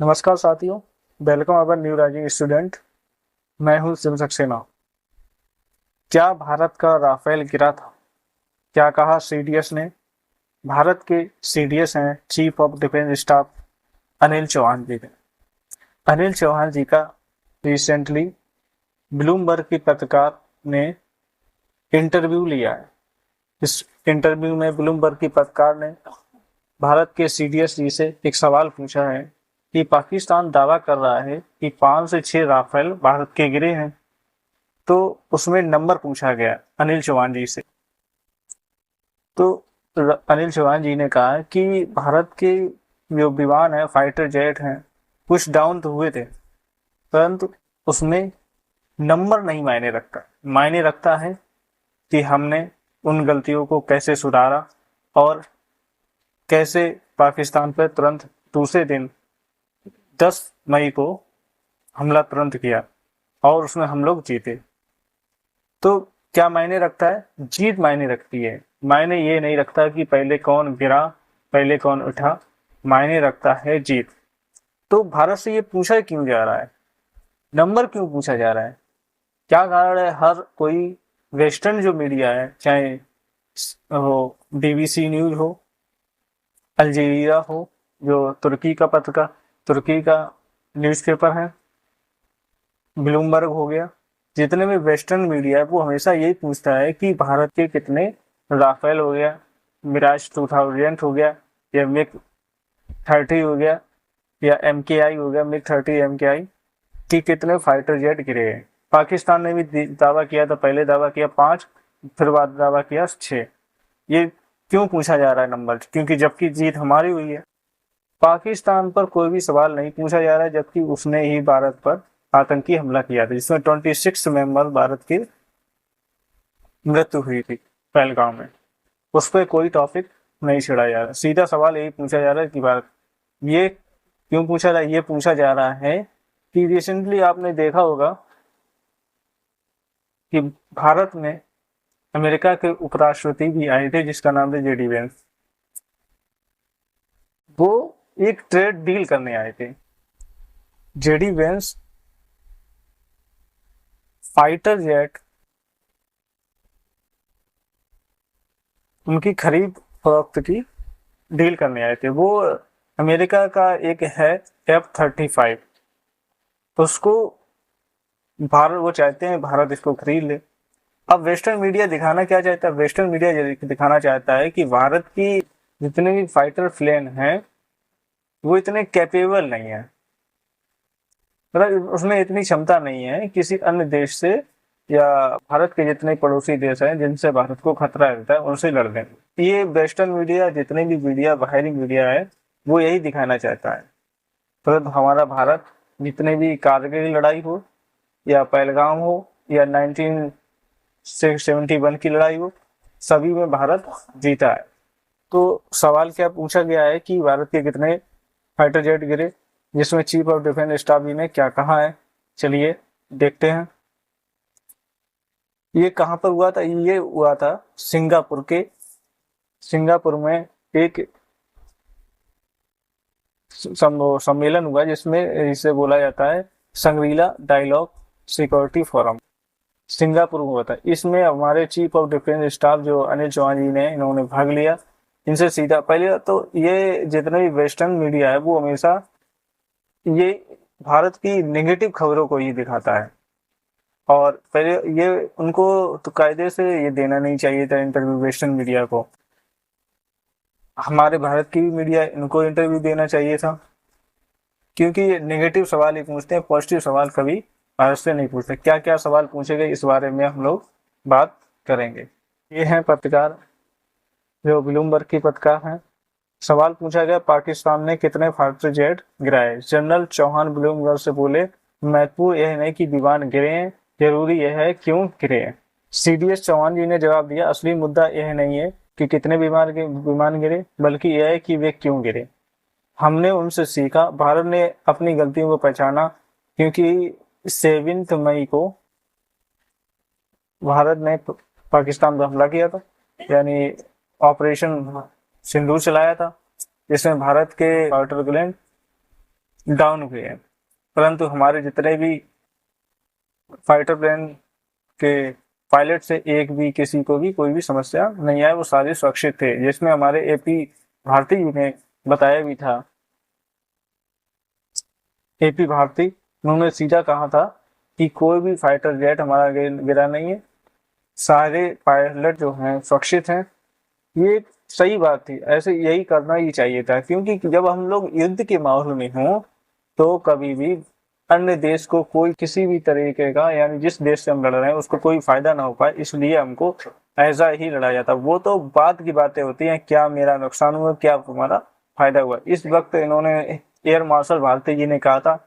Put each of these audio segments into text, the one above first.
नमस्कार साथियों, welcome our new rising student. मैं हूं शिव सक्सेना। क्या भारत का राफेल गिरा था? क्या कहा सीडीएस ने? भारत के सीडीएस हैं chief of defence staff Anil Chauhan ji ने। अनिल चौहान जी का रिसेंटली ब्लूमबर्ग की पत्रकार ने इंटरव्यू लिया है। इस इंटरव्यू में ब्लूमबर्ग की पत्रकार ने भारत के सीडीएस जी से एक सवाल पूछा है कि पाकिस्तान दावा कर रहा है कि 5 से 6 राफेल भारत के गिरे हैं। तो उसमें नंबर पूछा गया अनिल चौहान जी से। तो अनिल चौहान जी ने कहा कि भारत के जो विमान है, फाइटर जेट हैं, कुछ डाउन तो हुए थे, परंतु उसमें नंबर नहीं मायने रखता। मायने रखता है कि हमने उन गलतियों को कैसे सुधारा और कैसे पाकिस्तान पर तुरंत दूसरे दिन 10 मई को हमला तुरंत किया और उसमें हम लोग जीते। तो क्या मायने रखता है? जीत मायने रखती है। मायने ये नहीं रखता कि पहले कौन गिरा, पहले कौन उठा। मायने रखता है जीत। तो भारत से ये पूछा क्यों जा रहा है? नंबर क्यों पूछा जा रहा है? क्या कारण है? हर कोई वेस्टर्न जो मीडिया है, चाहे हो बीबीसी न्यूज हो, अल जजीरा हो, जो तुर्की का न्यूज़पेपर है, ब्लूमबर्ग हो गया, जितने भी वेस्टर्न मीडिया है वो हमेशा यही पूछता है कि भारत के कितने राफेल हो गया, मिराज 2000 हो गया, या मिग 30 हो गया, या MKI हो गया, मिग 30 MKI कि कितने फाइटर जेट गिरे हैं। पाकिस्तान ने भी दावा किया था, पहले दावा किया 5, फिर बाद दावा किया 6। ये क्यों पूछा जा रहा है नंबर? क्योंकि जबकि जीत हमारी हुई है। पाकिस्तान पर कोई भी सवाल नहीं पूछा जा रहा है, जबकि उसने ही भारत पर आतंकी हमला किया था, जिसमें 26 मेंबर भारत की मृत्यु हुई थी पहलगाम में। उस पर कोई टॉपिक नहीं छिड़ा जा रहा। सीधा सवाल यही पूछा जा रहा है कि भारत, ये क्यों पूछा रहा है? ये पूछा जा रहा है कि रिसेंटली आपने देखा होगा कि भारत में अमेरिका के उपराष्ट्रपति भी आए थे, जिसका नाम था JD वेंस। वो एक ट्रेड डील करने आए थे। JD वेंस फाइटर जेट उनकी खरीद फरोख्त की डील करने आए थे। वो अमेरिका का एक है F-35, उसको भारत, वो चाहते हैं भारत इसको खरीद ले। अब वेस्टर्न मीडिया दिखाना क्या चाहता है? वेस्टर्न मीडिया दिखाना चाहता है कि भारत की जितने भी फाइटर प्लेन हैं वो इतने कैपेबल नहीं है, मतलब उसमें इतनी क्षमता नहीं है किसी अन्य देश से या भारत के जितने पड़ोसी देश हैं जिनसे भारत को खतरा रहता है उनसे लड़ने। ये वेस्टर्न मीडिया, जितने भी मीडिया, बाहरी मीडिया है, वो यही दिखाना चाहता है। तो हमारा भारत जितने भी कारगिल की लड़ाई हो, या पहलगाम हो, या 1971 की लड़ाई हो, सभी में भारत जीता है। तो सवाल क्या पूछा गया है कि भारत के कितने फाइटर जेट गिरे, जिसमें चीफ ऑफ डिफेंस स्टाफ जी ने क्या कहा है। चलिए देखते हैं। ये कहाँ पर हुआ था? ये हुआ था सिंगापुर में एक सम्मेलन हुआ, जिसमें इसे बोला जाता है संग्रीला डायलॉग सिक्योरिटी फोरम। सिंगापुर में हुआ था। इसमें हमारे चीफ ऑफ डिफेंस स्टाफ जो अनिल चौहान जी ने, इन्होंने भाग लिया। इनसे सीधा पहले तो ये जितने भी वेस्टर्न मीडिया है वो हमेशा ये भारत की नेगेटिव खबरों को ही दिखाता है, और पहले ये उनको तो कायदे से ये देना नहीं चाहिए था इंटरव्यू वेस्टर्न मीडिया को। हमारे भारत की भी मीडिया इनको इंटरव्यू देना चाहिए था, क्योंकि ये नेगेटिव सवाल ही पूछते हैं, पॉजिटिव सवाल कभी भारत से नहीं पूछते। क्या क्या सवाल पूछे गए इस बारे में हम लोग बात करेंगे। ये हैं पत्रकार, जो ब्लूमबर्ग की पत्रकार हैं। सवाल पूछा गया, पाकिस्तान ने कितने फाइटर जेट गिराए? जनरल चौहान ब्लूमबर्ग से बोले, महत्वपूर्ण यह नहीं कि विमान गिरे हैं, जरूरी यह है क्यों गिरे हैं। CDS चौहान जी ने जवाब दिया, असली मुद्दा यह नहीं है कि कितने विमान गिरे, बल्कि यह है कि वे क्यों गिरे। हमने उनसे सीखा, भारत ने अपनी गलतियों को पहचाना, क्योंकि 7 मई को भारत ने पाकिस्तान पर हमला किया था, यानी ऑपरेशन सिंदूर चलाया था, जिसमें भारत के फाइटर प्लेन डाउन हुए हैं, परंतु हमारे जितने भी फाइटर प्लेन के पायलट से एक भी किसी को भी कोई भी समस्या नहीं आई, वो सारे सुरक्षित थे। जिसमें हमारे एपी भारती जी ने बताया भी था, एपी भारती, उन्होंने सीधा कहा था कि कोई भी फाइटर जेट हमारा गिरा नहीं है, सारे पायलट जो हैं सुरक्षित हैं। ये सही बात थी, ऐसे यही करना ही चाहिए था, क्योंकि जब हम लोग युद्ध के माहौल में हों तो कभी भी अन्य देश को कोई किसी भी तरीके का, यानी जिस देश से हम लड़ रहे हैं उसको कोई फायदा ना हो पाए, इसलिए हमको ऐसा ही लड़ा जाता। वो तो बात की बातें होती हैं, क्या मेरा नुकसान हुआ, क्या तुम्हारा फायदा हुआ। इस वक्त इन्होंने, एयर मार्शल भारती जी ने कहा था,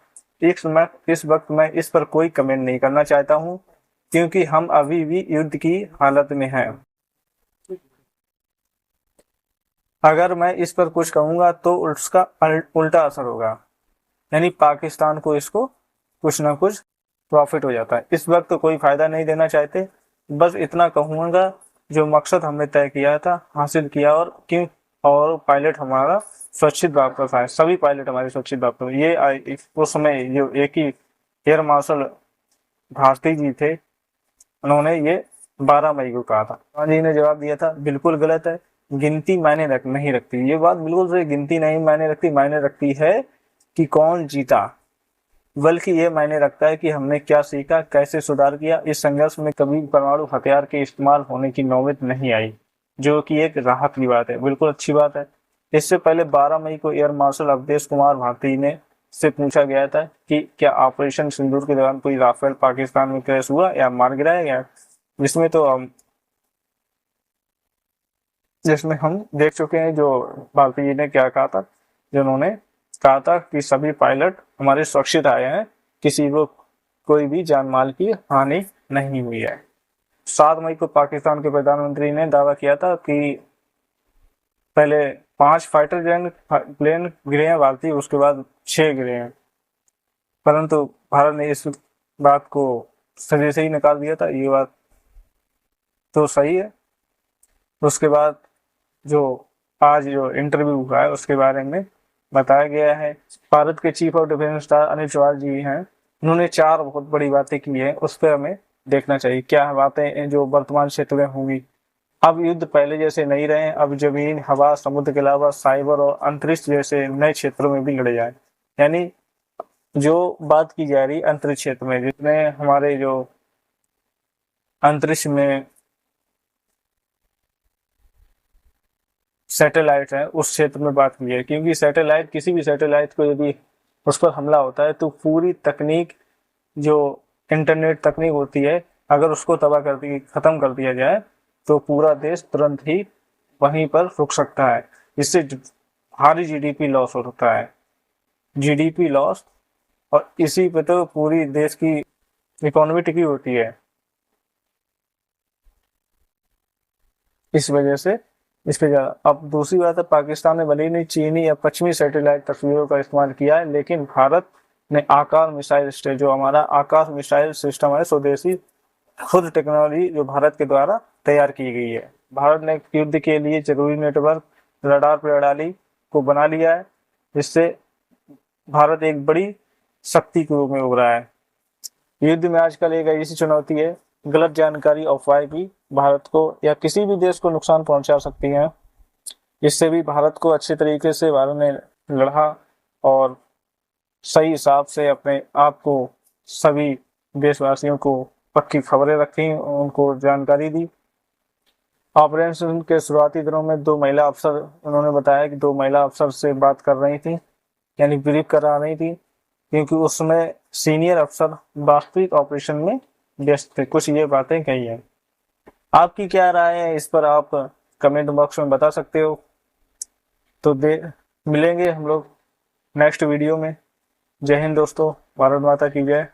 इस वक्त मैं इस पर कोई कमेंट नहीं करना चाहता हूँ, क्योंकि हम अभी भी युद्ध की हालत में हैं। अगर मैं इस पर कुछ कहूंगा तो उसका उल्टा असर होगा, यानी पाकिस्तान को इसको कुछ ना कुछ प्रॉफिट हो जाता है। इस वक्त तो कोई फायदा नहीं देना चाहते, बस इतना कहूंगा, जो मकसद हमने तय किया था हासिल किया, और क्यों, और पायलट हमारा सुरक्षित वापस आए, सभी पायलट हमारे सुरक्षित वापस। ये उस समय जो एक ही एयर मार्शल भारती जी थे, उन्होंने ये 12 मई को कहा था। गांधी जी ने जवाब दिया था, बिल्कुल गलत है, गिनती मायने नहीं रखती। ये बात बिल्कुल सही, गिनती नहीं मायने रखती, मायने रखती है कि कौन जीता, बल्कि ये मायने रखता है कि हमने क्या सीखा, कैसे सुधार किया। इस संघर्ष में कभी परमाणु हथियार के इस्तेमाल होने की नौबत नहीं आई, जो कि एक राहत की बात है, बिल्कुल अच्छी बात है। इससे पहले 12 मई को एयर मार्शल अवधेश कुमार भारती ने से पूछा गया था कि क्या ऑपरेशन सिंदूर के दौरान कोई राफेल पाकिस्तान में क्रैश हुआ या मार गिराया गया, जिसमें हम देख चुके हैं जो भारती जी ने क्या कहा था, जिन्होंने कहा था कि सभी पायलट हमारे सुरक्षित आए हैं, किसी को कोई भी जान माल की हानि नहीं हुई है। 7 मई को पाकिस्तान के प्रधानमंत्री ने दावा किया था कि पहले 5 फाइटर जेट प्लेन गिरे हैं भारतीय, उसके बाद 6 गिरे हैं, परंतु भारत ने इस बात को सजे से ही निकाल दिया था। ये बात तो सही है। उसके बाद जो आज जो इंटरव्यू हुआ है उसके बारे में बताया गया है। भारत के chief of defence staff Anil Chauhan ji हैं, उन्होंने 4 बहुत बड़ी बातें की हैं, उस पर हमें देखना चाहिए क्या बातें जो वर्तमान क्षेत्र में होंगी। अब युद्ध पहले जैसे नहीं रहे, अब जमीन, हवा, समुद्र के अलावा साइबर और अंतरिक्ष जैसे नए क्षेत्रों में भी लड़े जाए। यानी जो बात की जा रही अंतरिक्ष क्षेत्र में, जितने हमारे जो अंतरिक्ष में सैटेलाइट है उस क्षेत्र में बात की है, क्योंकि सैटेलाइट, किसी भी सैटेलाइट को यदि उस पर हमला होता है तो पूरी तकनीक, जो इंटरनेट तकनीक होती है, अगर उसको खत्म कर दिया जाए तो पूरा देश तुरंत ही वहीं पर रुक सकता है। इससे भारी जीडीपी लॉस होता है, जीडीपी लॉस, और इसी पे तो पूरी देश की इकोनॉमी टिकी होती है। इस वजह से इस पे ज्यादा। अब दूसरी बात है, पाकिस्तान ने भले ही नहीं चीनी या पश्चिमी सैटेलाइट तस्वीरों का इस्तेमाल किया है, लेकिन भारत ने आकाश मिसाइल सिस्टम, जो हमारा आकाश मिसाइल सिस्टम है स्वदेशी, खुद टेक्नोलॉजी जो भारत के द्वारा तैयार की गई है। भारत ने युद्ध के लिए जरूरी नेटवर्क, रडार प्रणाली को बना लिया है, जिससे भारत एक बड़ी शक्ति के रूप में उभरा है। युद्ध में आजकल एक ऐसी चुनौती है, गलत जानकारी, अफवाह भी भारत को या किसी भी देश को नुकसान पहुंचा सकती हैं। इससे भी भारत को अच्छे तरीके से भारत ने लड़ा और सही हिसाब से अपने आप को, सभी देशवासियों को पक्की खबरें रखी, उनको जानकारी दी। ऑपरेशन के शुरुआती दिनों में 2 महिला अफसर, उन्होंने बताया कि 2 महिला अफसर से बात कर रही थी, यानी ब्रीफ करा रही थी, क्योंकि उस समय सीनियर अफसर वास्तविक ऑपरेशन में व्यस्त थे। कुछ ये बातें कही हैं। आपकी क्या राय है इस पर, आप कमेंट बॉक्स में बता सकते हो। तो मिलेंगे हम लोग नेक्स्ट वीडियो में। जय हिंद दोस्तों, भारत माता की जय।